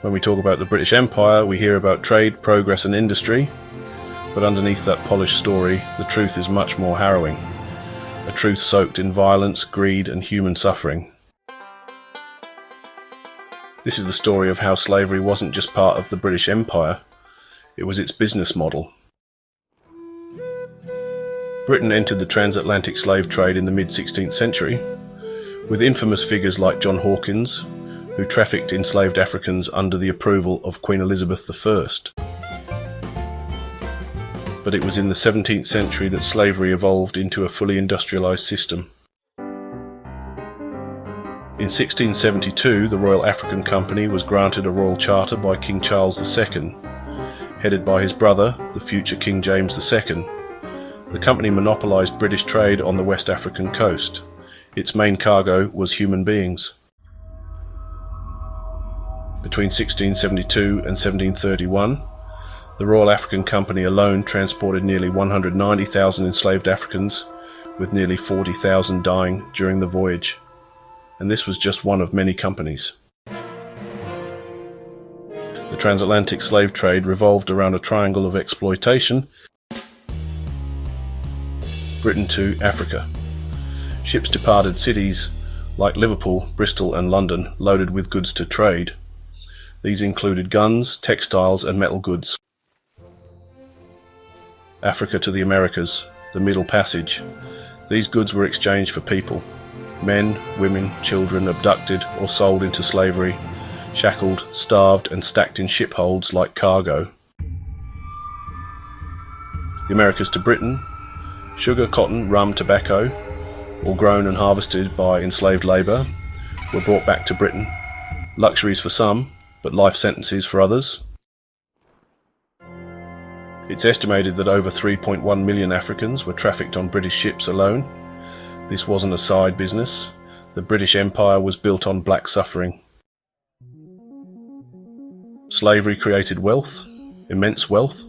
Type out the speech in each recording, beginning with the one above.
When we talk about the British Empire, we hear about trade, progress and industry, but underneath that polished story, the truth is much more harrowing. A truth soaked in violence, greed and human suffering. This is the story of how slavery wasn't just part of the British Empire, it was its business model. Britain entered the transatlantic slave trade in the mid-16th century, with infamous figures like John Hawkins, who trafficked enslaved Africans under the approval of Queen Elizabeth I. But it was in the 17th century that slavery evolved into a fully industrialised system. In 1672, the Royal African Company was granted a royal charter by King Charles II, headed by his brother, the future King James II. The company monopolised British trade on the West African coast. Its main cargo was human beings. Between 1672 and 1731, the Royal African Company alone transported nearly 190,000 enslaved Africans, with nearly 40,000 dying during the voyage. And this was just one of many companies. The transatlantic slave trade revolved around a triangle of exploitation: Britain to Africa. Ships departed cities like Liverpool, Bristol and London loaded with goods to trade. These included guns, textiles and metal goods. Africa to the Americas, the Middle Passage. These goods were exchanged for people. Men, women, children abducted or sold into slavery, shackled, starved and stacked in ship holds like cargo. The Americas to Britain. Sugar, cotton, rum, tobacco, all grown and harvested by enslaved labour, were brought back to Britain. Luxuries for some, but life sentences for others. It's estimated that over 3.1 million Africans were trafficked on British ships alone. This wasn't a side business. The British Empire was built on black suffering. Slavery created wealth, immense wealth,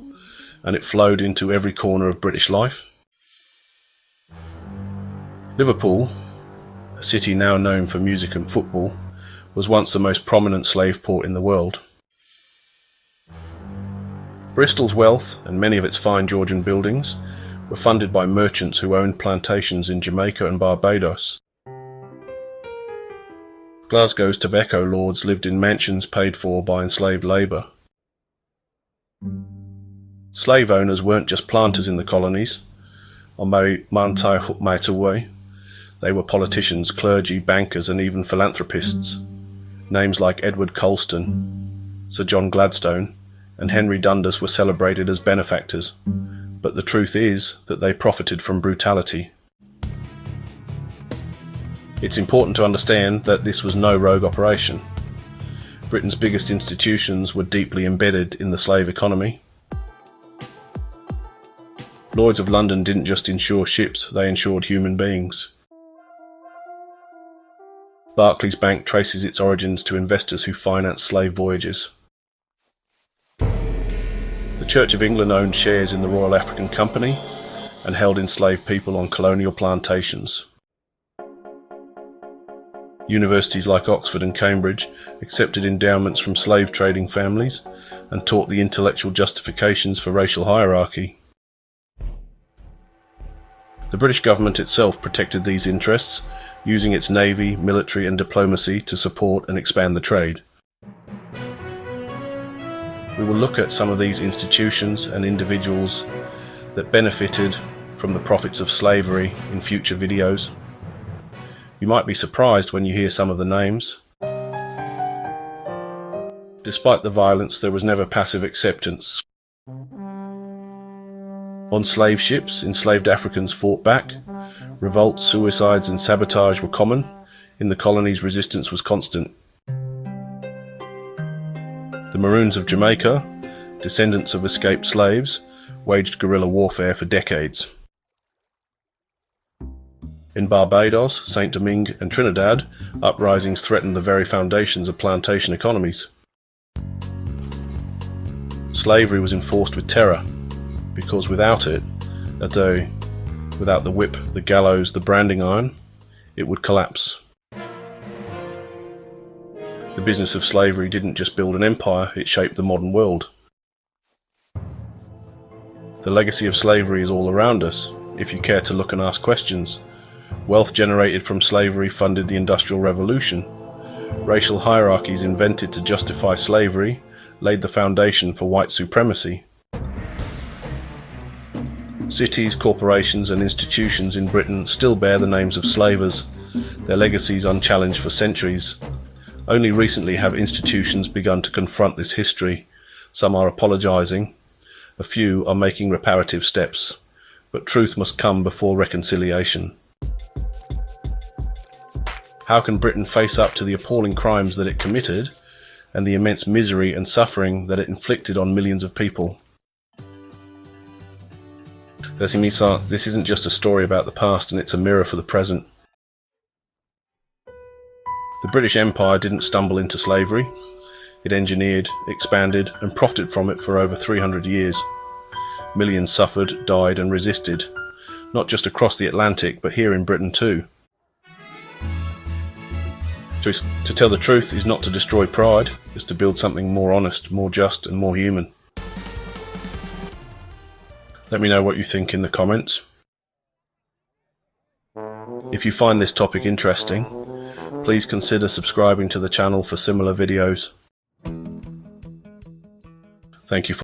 and it flowed into every corner of British life. Liverpool, a city now known for music and football, was once the most prominent slave port in the world. Bristol's wealth, and many of its fine Georgian buildings, were funded by merchants who owned plantations in Jamaica and Barbados. Glasgow's tobacco lords lived in mansions paid for by enslaved labour. Slave owners weren't just planters in the colonies. On Mantai Hukmaitaway, they were politicians, clergy, bankers and even philanthropists. Names like Edward Colston, Sir John Gladstone and Henry Dundas were celebrated as benefactors, but the truth is that they profited from brutality. It's important to understand that this was no rogue operation. Britain's biggest institutions were deeply embedded in the slave economy. Lloyd's of London didn't just insure ships, they insured human beings. Barclays Bank traces its origins to investors who financed slave voyages. The Church of England owned shares in the Royal African Company and held enslaved people on colonial plantations. Universities like Oxford and Cambridge accepted endowments from slave trading families and taught the intellectual justifications for racial hierarchy. The British government itself protected these interests, using its navy, military and diplomacy to support and expand the trade. We will look at some of these institutions and individuals that benefited from the profits of slavery in future videos. You might be surprised when you hear some of the names. Despite the violence, there was never passive acceptance. On slave ships, enslaved Africans fought back. Revolts, suicides and sabotage were common. In the colonies, resistance was constant. The Maroons of Jamaica, descendants of escaped slaves, waged guerrilla warfare for decades. In Barbados, Saint Domingue and Trinidad, uprisings threatened the very foundations of plantation economies. Slavery was enforced with terror, because without it, without the whip, the gallows, the branding iron, it would collapse. The business of slavery didn't just build an empire, it shaped the modern world. The legacy of slavery is all around us, if you care to look and ask questions. Wealth generated from slavery funded the Industrial Revolution. Racial hierarchies invented to justify slavery laid the foundation for white supremacy. Cities, corporations and institutions in Britain still bear the names of slavers, their legacies unchallenged for centuries. Only recently have institutions begun to confront this history. Some are apologising, a few are making reparative steps, but truth must come before reconciliation. How can Britain face up to the appalling crimes that it committed and the immense misery and suffering that it inflicted on millions of people? This isn't just a story about the past, and it's a mirror for the present. The British Empire didn't stumble into slavery. It engineered, expanded and profited from it for over 300 years. Millions suffered, died and resisted, not just across the Atlantic but here in Britain too. To tell the truth is not to destroy pride, it's to build something more honest, more just and more human. Let me know what you think in the comments. If you find this topic interesting, please consider subscribing to the channel for similar videos. Thank you for